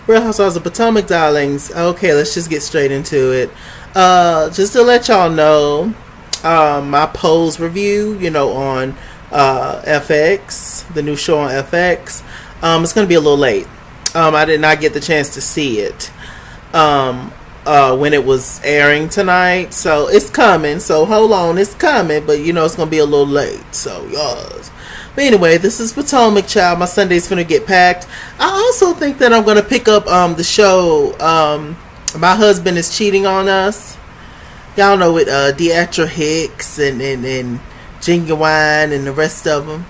Real Housewives of Potomac, darlings. Okay, let's just get straight into it. Just to let y'all know, my Pose review, on FX, the new show on FX, it's going to be a little late. I did not get the chance to see it when it was airing tonight, so it's coming. So hold on, it's coming, but it's going to be a little late. So yes. But anyway, this is Potomac, child. My Sunday's finna get packed. I also think that I'm gonna pick up the show. My Husband Is Cheating on Us. Y'all know with Deatra Hicks and Genuine and the rest of them.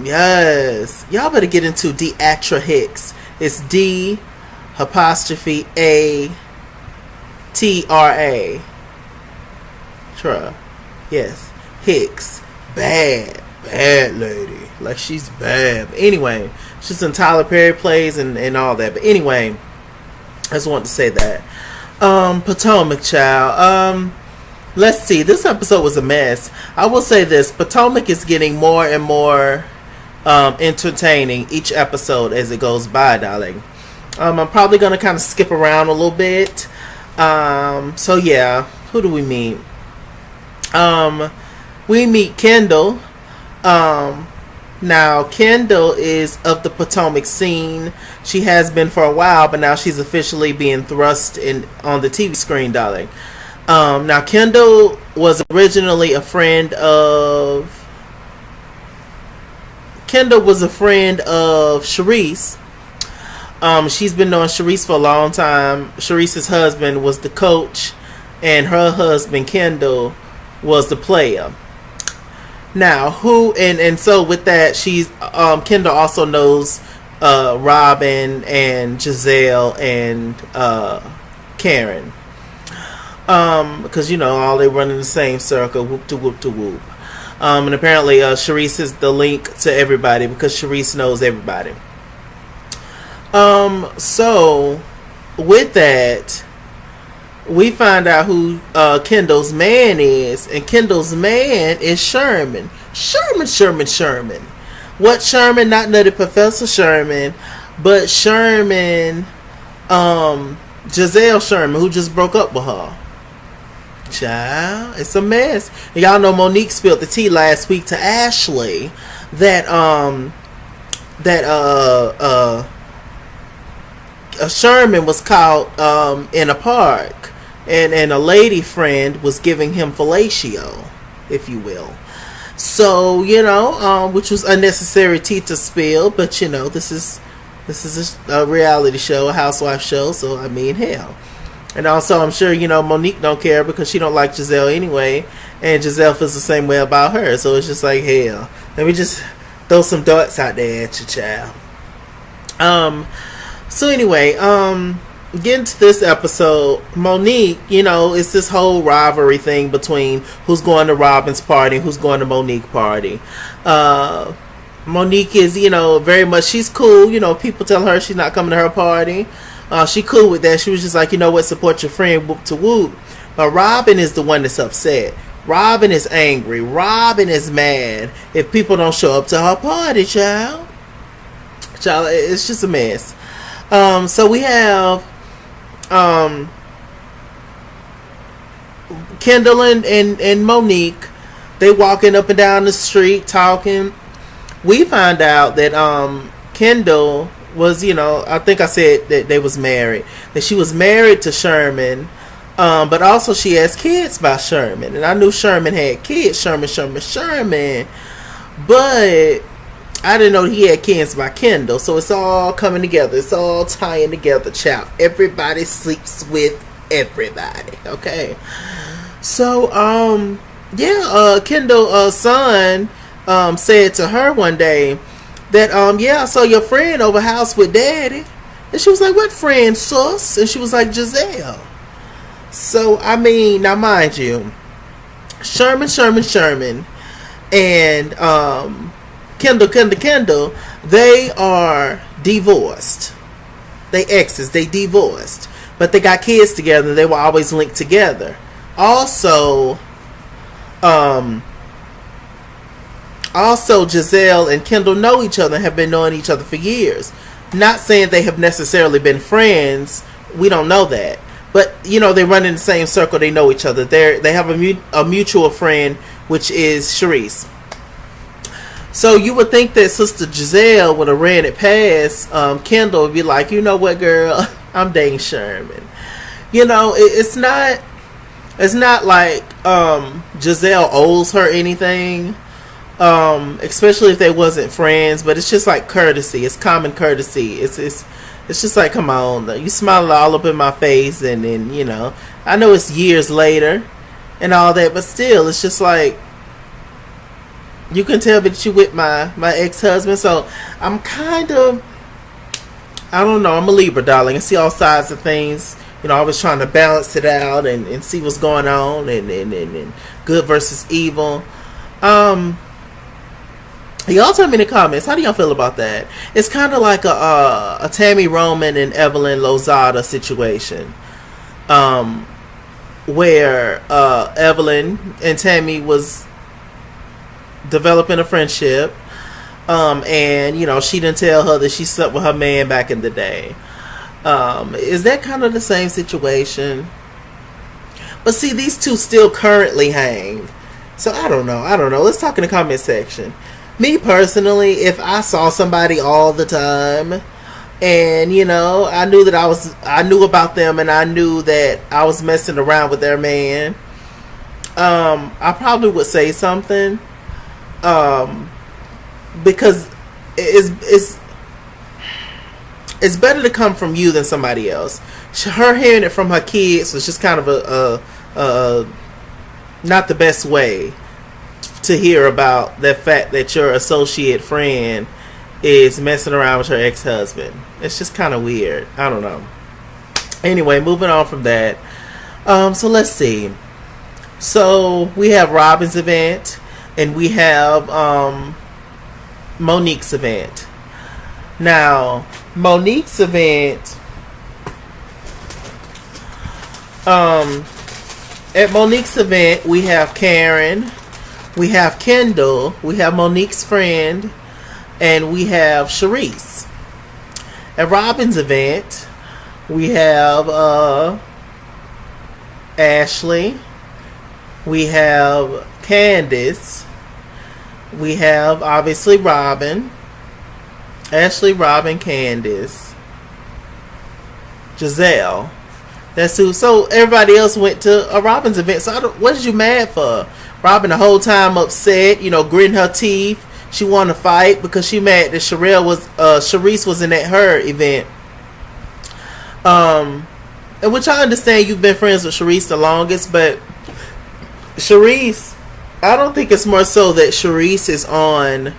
Yes, y'all better get into Deatra Hicks. It's D'*A*T*R*A. Yes, Hicks. Bad lady. Like, she's bad. But anyway, she's in Tyler Perry plays and all that. But anyway, I just wanted to say that. Potomac, child. Let's see. This episode was a mess. I will say this. Potomac is getting more and more entertaining each episode as it goes by, darling. I'm probably going to kind of skip around a little bit. So, yeah. Who do we meet? We meet Kendall. Now Kendall is of the Potomac scene. She has been for a while, but now she's officially being thrust on the TV screen, darling. Now Kendall was originally a friend of Sharice. She's been knowing Sharice for a long time. Sharice's husband was the coach, and her husband Kendall was the player. Now, so with that, she's Kendall also knows Robin and Giselle and Karen, because all they run in the same circle, whoop to whoop to whoop. And apparently, Sharice is the link to everybody because Sharice knows everybody. So with that, we find out who Kendall's man is, and Kendall's man is Sherman. Sherman. What Sherman? Not Nutty Professor Sherman, but Sherman, Giselle Sherman, who just broke up with her. Child, it's a mess. Y'all know Monique spilled the tea last week to Ashley that Sherman was caught in a park. And a lady friend was giving him fellatio, if you will. So, which was unnecessary tea to spill, but this is a reality show, a housewife show, so I mean, hell. And also, I'm sure, Monique don't care because she don't like Giselle anyway, and Giselle feels the same way about her, so it's just like, hell, let me just throw some darts out there at you, child. So anyway, getting to this episode, Monique, it's this whole rivalry thing between who's going to Robin's party and who's going to Monique's party. Monique is, very much, she's cool. People tell her she's not coming to her party. She cool with that. She was just like, what, support your friend, whoop to whoop. But Robin is the one that's upset. Robin is angry. Robin is mad if people don't show up to her party, child. It's just a mess. So we have Kendall and Monique. They walking up and down the street talking. We find out that Kendall was, I think I said that they was married. That she was married to Sherman, but also she has kids by Sherman. And I knew Sherman had kids, Sherman. But I didn't know he had kids by Kendall. So it's all coming together. It's all tying together, child. Everybody sleeps with everybody. Okay. So, Kendall's son said to her one day that, I saw your friend over house with daddy. And she was like, what friend, sus? And she was like, Giselle. So, I mean, now mind you, Sherman, and Kendall, they are divorced. They exes, they divorced. But they got kids together. They were always linked together. Also, Also, Giselle and Kendall know each other and have been knowing each other for years. Not saying they have necessarily been friends. We don't know that. But, you know, they run in the same circle. They know each other. They have a mutual friend, which is Sharice. So you would think that Sister Giselle would have ran it past Kendall would be like, you know what, girl, I'm dating Sherman. You know, it's not like Giselle owes her anything, especially if they wasn't friends. But it's just like courtesy. It's common courtesy. It's just like, come on, you smile all up in my face, and then, you know, I know it's years later and all that, but still, it's just like, you can tell that you with my ex-husband. So I'm kind of, I don't know, I'm a Libra, darling. I see all sides of things. You know, I was trying to balance it out and see what's going on, and good versus evil. Y'all tell me in the comments, how do y'all feel about that? It's kind of like a Tammy Roman and Evelyn Lozada situation, where Evelyn and Tammy was developing a friendship, and, you know, she didn't tell her that she slept with her man back in the day. Is that kind of the same situation? But see, these two still currently hang. So I don't know. Let's talk in the comment section. Me personally, if I saw somebody all the time, and, you know, I knew about them, and I knew that I was messing around with their man, I probably would say something. Because it's better to come from you than somebody else. Her hearing it from her kids was just kind of a not the best way to hear about the fact that your associate friend is messing around with her ex-husband. It's just kind of weird. I don't know. Anyway, moving on from that. So let's see. So we have Robin's event, and we have Monique's event. Now, Monique's event, at Monique's event, we have Karen, we have Kendall, we have Monique's friend, and we have Sharice. At Robin's event, we have Ashley, we have Candace, we have obviously Robin, Ashley, Robin, Candace, Giselle. That's who. So everybody else went to a Robin's event. So what did you mad for? Robin the whole time upset, you know, gritting her teeth. She wanted to fight because she mad that Sharice wasn't at her event. And which I understand, you've been friends with Sharice the longest, but Sharice, I don't think it's more so that Sharice is on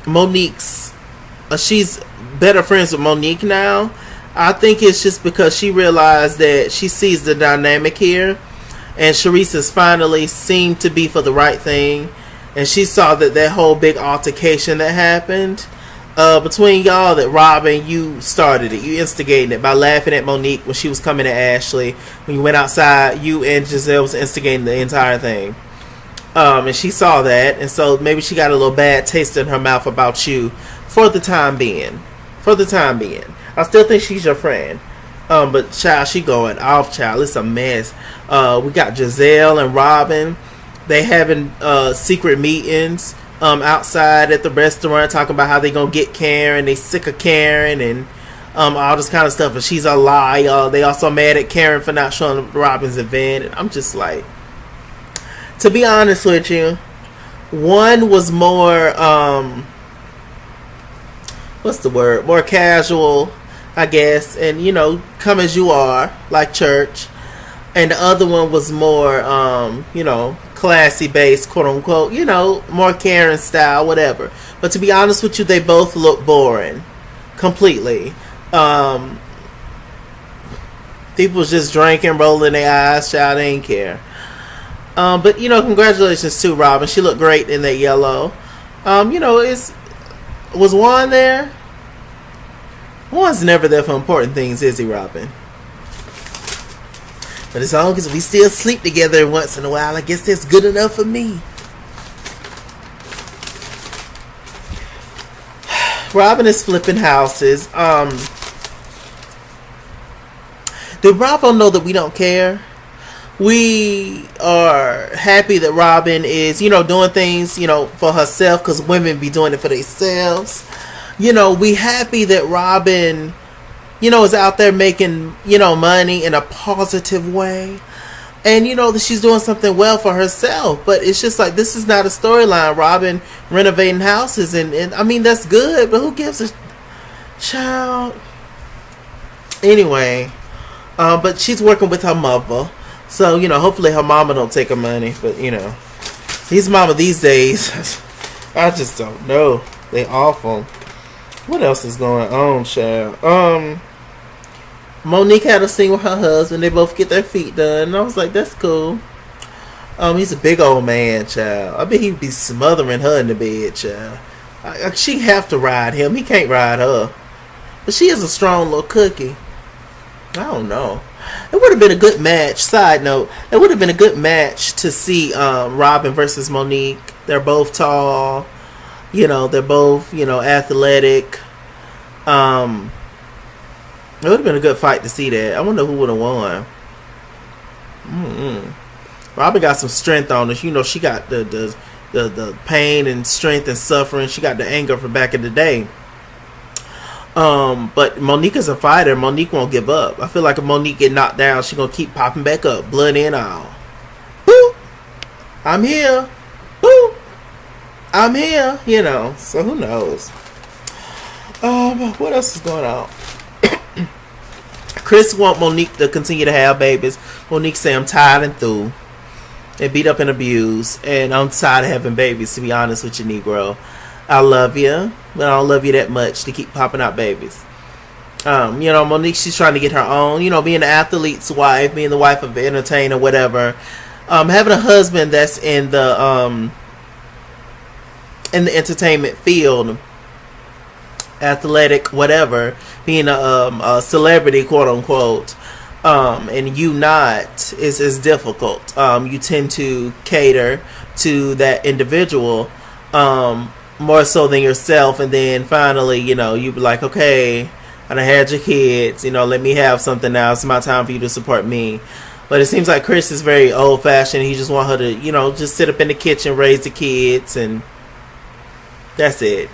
Monique's. She's better friends with Monique now. I think it's just because she realized that she sees the dynamic here, and Sharice has finally seemed to be for the right thing, and she saw that whole big altercation that happened between y'all, that Robin, you started it, you instigated it by laughing at Monique when she was coming at Ashley. When you went outside, you and Giselle was instigating the entire thing, and she saw that, and so maybe she got a little bad taste in her mouth about you for the time being. I still think she's your friend. But child, she going off, child. It's a mess. We got Giselle and Robin. They having secret meetings outside at the restaurant, talking about how they gonna get Karen. They sick of Karen and all this kind of stuff. And she's a lie. They also mad at Karen for not showing up Robin's event. And I'm just like, to be honest with you, one was more what's the word? More casual, I guess, and, you know, come as you are, like church. And the other one was more, you know, classy based, quote unquote, you know, more Karen style, whatever. But to be honest with you, they both look boring, completely. People was just drinking, rolling their eyes, child, they didn't care. But, you know, congratulations to Robin. She looked great in that yellow. You know, was Juan there? Juan's never there for important things, is he, Robin? But as long as we still sleep together once in a while, I guess that's good enough for me. Robin is flipping houses. Did Bravo know that we don't care? We are happy that Robin is, doing things, for herself, because women be doing it for themselves. We happy that Robin, is out there making, money in a positive way. And that she's doing something well for herself. But it's just like, this is not a storyline. Robin renovating houses. And I mean, that's good. But who gives a child? Anyway. But she's working with her mother. So, hopefully her mama don't take her money. But, these mama these days, I just don't know. They awful. What else is going on, child? Monique had a scene with her husband. They both get their feet done. And I was like, that's cool. He's a big old man, child. I bet he'd be smothering her in the bed, child. She have to ride him. He can't ride her. But she is a strong little cookie. I don't know. It would have been a good match. Side note, it would have been a good match to see Robin versus Monique. They're both tall. They're both, athletic. It would have been a good fight to see that. I wonder who would have won. Robin got some strength on her. She got the pain and strength and suffering. She got the anger from back in the day. But Monique is a fighter. Monique won't give up. I feel like if Monique get knocked down, she gonna keep popping back up, blood and all. Boo! I'm here. Boo! I'm here. So who knows? What else is going on? Chris want Monique to continue to have babies. Monique say, I'm tired and through. And beat up and abused. And I'm tired of having babies, to be honest with you, Negro. I love you, but I don't love you that much to keep popping out babies. Monique, she's trying to get her own. Being an athlete's wife, being the wife of an entertainer, whatever. Having a husband that's in the entertainment field, athletic, whatever, being a celebrity, quote unquote, and you not is difficult. You tend to cater to that individual more so than yourself, and then finally, you be like, okay, I done had your kids, let me have something now. It's my time for you to support me. But it seems like Chris is very old fashioned. He just want her to, just sit up in the kitchen, raise the kids, and that's it,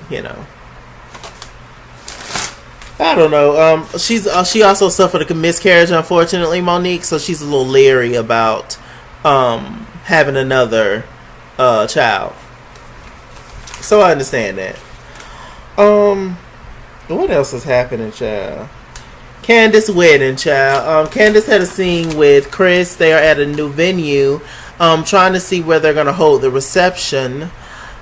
I don't know. She also suffered a miscarriage, unfortunately, Monique. So she's a little leery about having another child. So I understand that. What else is happening, child? Candace wedding, child. Candace had a scene with Chris. They are at a new venue, trying to see where they're gonna hold the reception.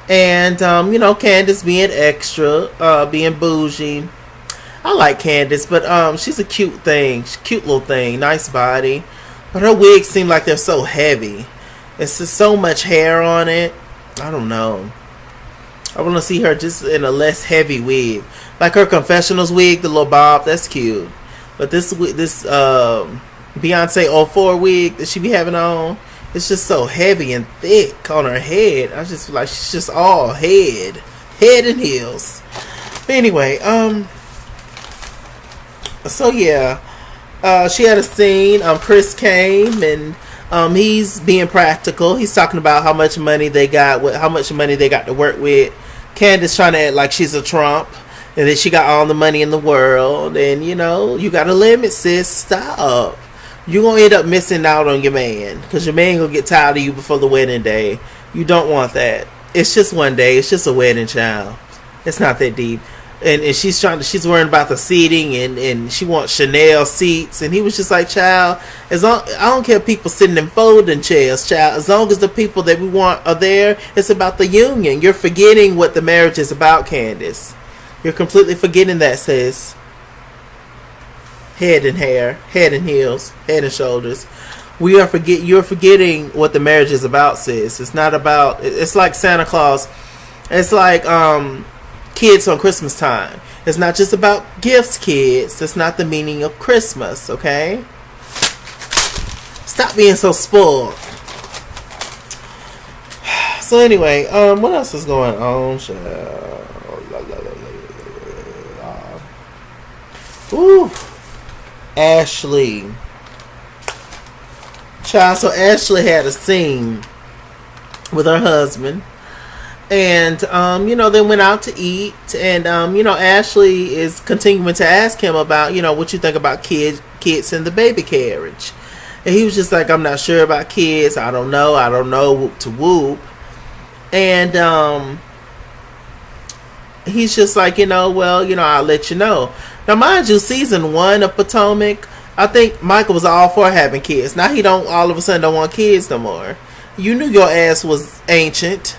And Candace being extra, being bougie. I like Candace, but she's a cute thing. Cute little thing. Nice body. But her wigs seem like they're so heavy. It's just so much hair on it. I don't know. I want to see her just in a less heavy wig. Like her confessionals wig, the little bob. That's cute. But this Beyonce 04 wig that she be having on, it's just so heavy and thick on her head. I just feel like she's just all head and heels. But anyway, so yeah, she had a scene. Chris came and he's being practical. He's talking about how much money they got, how much money they got to work with. Candace trying to act like she's a Trump and that she got all the money in the world. And you got a limit, sis. Stop. You're gonna end up missing out on your man because your man gonna get tired of you before the wedding day. You don't want that. It's just one day. It's just a wedding, child. It's not that deep. And she's worrying about the seating and she wants Chanel seats. And he was just like, child, I don't care if people sitting in folding chairs, child. As long as the people that we want are there, it's about the union. You're forgetting what the marriage is about, Candace. You're completely forgetting that, sis. Head and hair, head and heels, head and shoulders. You're forgetting what the marriage is about, sis. It's not about, it's like Santa Claus. It's like, kids on Christmas time. It's not just about gifts, kids. That's not the meaning of Christmas, okay? Stop being so spoiled. So anyway, what else is going on, child? Ooh, Ashley. Child, so Ashley had a scene with her husband. And, they went out to eat. And, Ashley is continuing to ask him about, what you think about kids in the baby carriage. And he was just like, I'm not sure about kids. I don't know, whoop to whoop. And, he's just like, I'll let you know. Now, mind you, season 1 of Potomac, I think Michael was all for having kids. Now he all of a sudden don't want kids no more. You knew your ass was ancient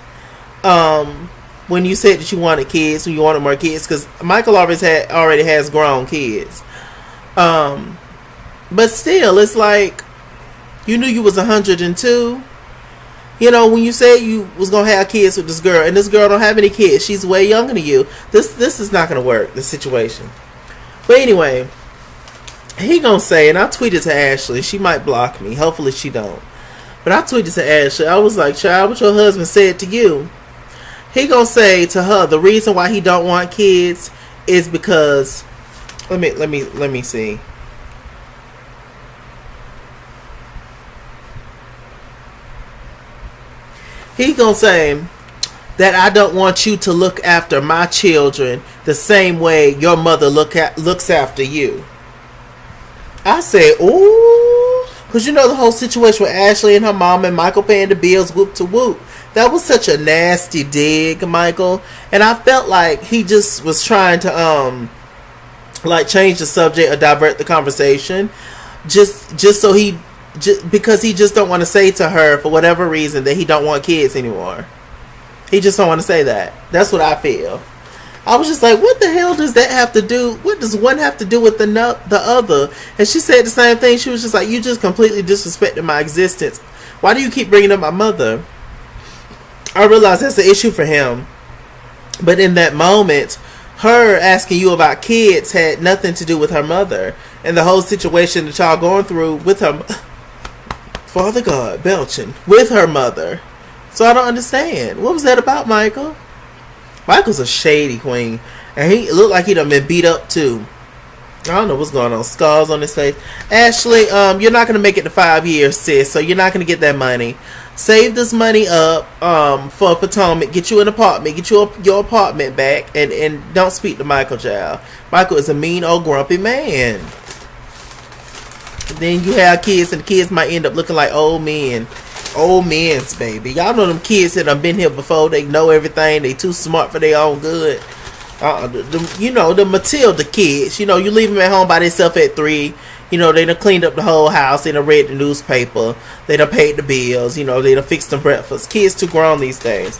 when you said that you wanted kids, when you wanted more kids, because Michael already has grown kids. But still, it's like, you knew you was 102. When you said you was gonna have kids with this girl, and this girl don't have any kids, she's way younger than you. This is not gonna work, this situation. But anyway, he gonna say, and I tweeted to Ashley, she might block me, hopefully she don't. But I tweeted to Ashley, I was like, child, what your husband said to you? He gonna say to her, the reason why he don't want kids is because, let me see. He gonna say that I don't want you to look after my children the same way your mother looks after you. I said, ooh, because the whole situation with Ashley and her mom and Michael paying the bills, whoop to whoop. That was such a nasty dig, Michael. And I felt like he just was trying to change the subject or divert the conversation, just so because he just don't want to say to her, for whatever reason, that he don't want kids anymore. He just don't want to say that. That's what I feel. I was just like, what the hell does that have to do? What does one have to do with the other? And she said the same thing. She was just like, you just completely disrespected my existence. Why do you keep bringing up my mother? I realize that's an issue for him. But in that moment, her asking you about kids had nothing to do with her mother. And the whole situation that y'all going through with her, Father God, belching, with her mother. So I don't understand. What was that about, Michael? Michael's a shady queen. And he looked like he done been beat up too. I don't know what's going on. Scars on his face. Ashley, you're not going to make it to 5 years, sis. So you're not going to get that money. Save this money up for Potomac. Get you an apartment. Get you your apartment back. And don't speak to Michael, child. Michael is a mean old grumpy man. And then you have kids, and the kids might end up looking like old men. Old men's baby. Y'all know them kids that have been here before. They know everything. They too smart for their own good. The Matilda kids. You leave them at home by themselves at 3. They done cleaned up the whole house. They done read the newspaper. They done paid the bills. They done fixed them breakfast. Kids too grown these days.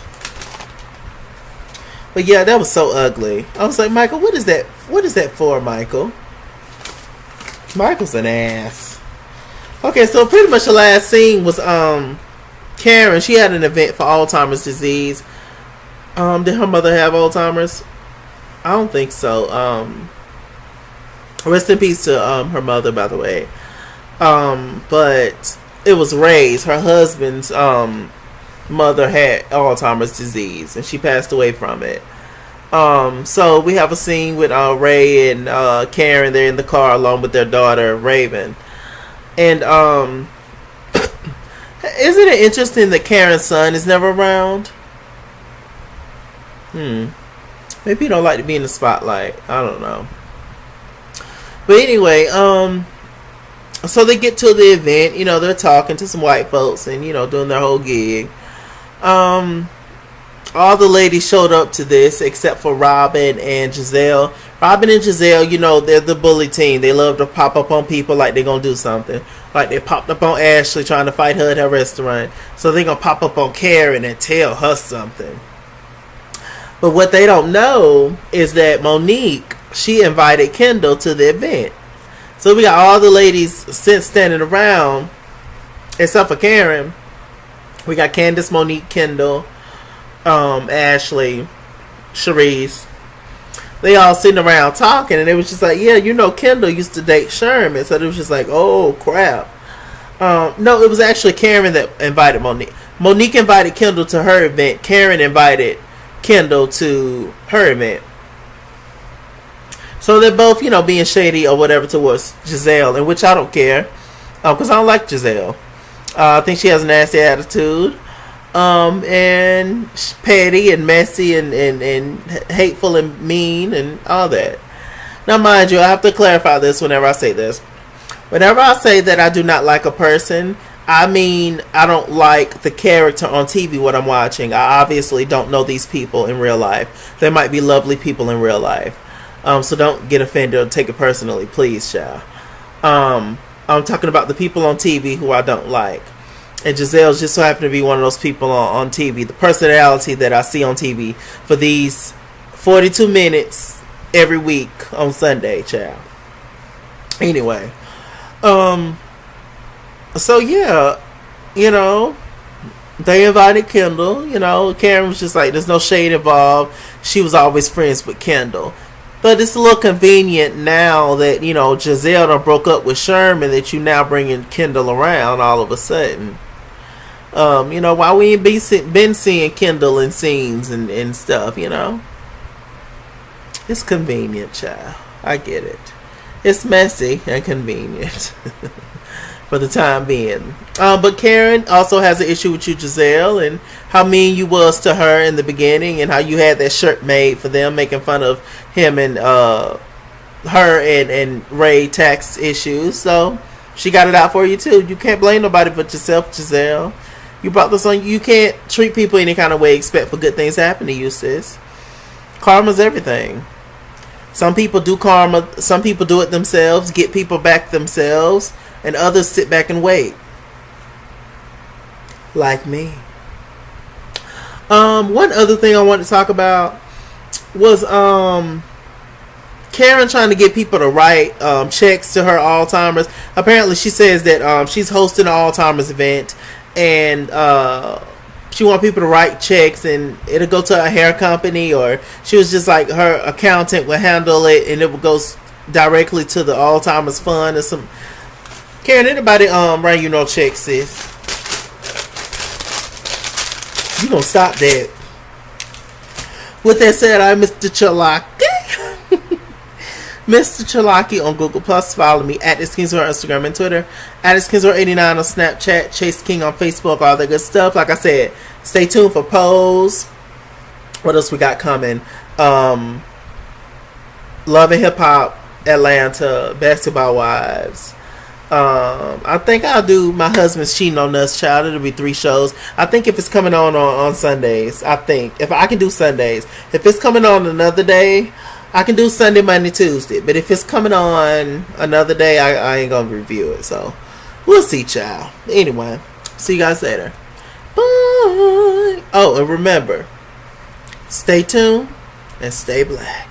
But yeah, that was so ugly. I was like, Michael, what is that? What is that for, Michael? Michael's an ass. Okay, so pretty much the last scene was Karen. She had an event for Alzheimer's disease. Did her mother have Alzheimer's? I don't think so. Rest in peace to her mother, by the way. But it was Ray's, her husband's mother had Alzheimer's disease, and she passed away from it. So we have a scene with Ray and Karen. They're in the car along with their daughter Raven. And isn't it interesting that Karen's son is never around? Maybe he don't like to be in the spotlight. I don't know. But anyway, so they get to the event. They're talking to some white folks and doing their whole gig. All the ladies showed up to this except for Robin and Giselle. Robin and Giselle, they're the bully team. They love to pop up on people like they're going to do something. Like they popped up on Ashley trying to fight her at her restaurant. So they're going to pop up on Karen and tell her something. But what they don't know is that Monique, she invited Kendall to the event. So we got all the ladies standing around except for Karen. We got Candace, Monique, Kendall, Ashley, Sharice. They all sitting around talking, and it was just like, yeah, Kendall used to date Sherman. So it was just like, oh crap. No, it was actually Karen that invited Monique. Monique invited Kendall to her event. Karen invited Kendall to her event. So they're both, being shady or whatever towards Giselle, in which I don't care, because I don't like Giselle. I think she has a nasty attitude, and petty and messy and hateful and mean and all that. Now, mind you, I have to clarify this whenever I say this. Whenever I say that I do not like a person, I mean I don't like the character on TV what I'm watching. I obviously don't know these people in real life. They might be lovely people in real life. So don't get offended or take it personally, please, child. I'm talking about the people on TV who I don't like. And Giselle's just so happened to be one of those people on TV. The personality that I see on TV for these 42 minutes every week on Sunday, child. Anyway. So yeah, they invited Kendall. Karen was just like, there's no shade involved. She was always friends with Kendall. But it's a little convenient now that, Giselle done broke up with Sherman, that you now bringing Kendall around all of a sudden. Why we ain't been seeing Kendall in scenes and stuff, It's convenient, child. I get it. It's messy and convenient for the time being. But Karen also has an issue with you, Giselle, and how mean you was to her in the beginning, and how you had that shirt made for them, making fun of him and her and Ray tax issues. So she got it out for you too. You can't blame nobody but yourself, Giselle. You brought this on. You can't treat people any kind of way, expect for good things to happen to you, sis. Karma's everything. Some people do karma. Some people do it themselves, get people back themselves, and others sit back and wait. Like me. One other thing I wanted to talk about was Karen trying to get people to write checks to her Alzheimer's. Apparently, she says that she's hosting an Alzheimer's event, and she wants people to write checks, and it'll go to a hair company, or she was just like her accountant would handle it, and it would go directly to the Alzheimer's fund or some. Karen, anybody write you no checks, sis? You gonna stop that? With that said, I'm Mr. Chalaki. Mr. Chalaki on Google Plus. Follow me at ItsKingsWorld on Instagram and Twitter. At ItsKingsWorld89 on Snapchat. Chase King on Facebook. All that good stuff. Like I said, stay tuned for polls. What else we got coming? Love and Hip Hop Atlanta. Basketball Wives. I think I'll do My Husband's Cheating on Us, child. It'll be 3 shows. I think if it's coming on Sundays, I think. If I can do Sundays. If it's coming on another day, I can do Sunday, Monday, Tuesday. But if it's coming on another day, I ain't gonna review it. So, we'll see, child. Anyway, see you guys later. Bye. Oh, and remember, stay tuned and stay black.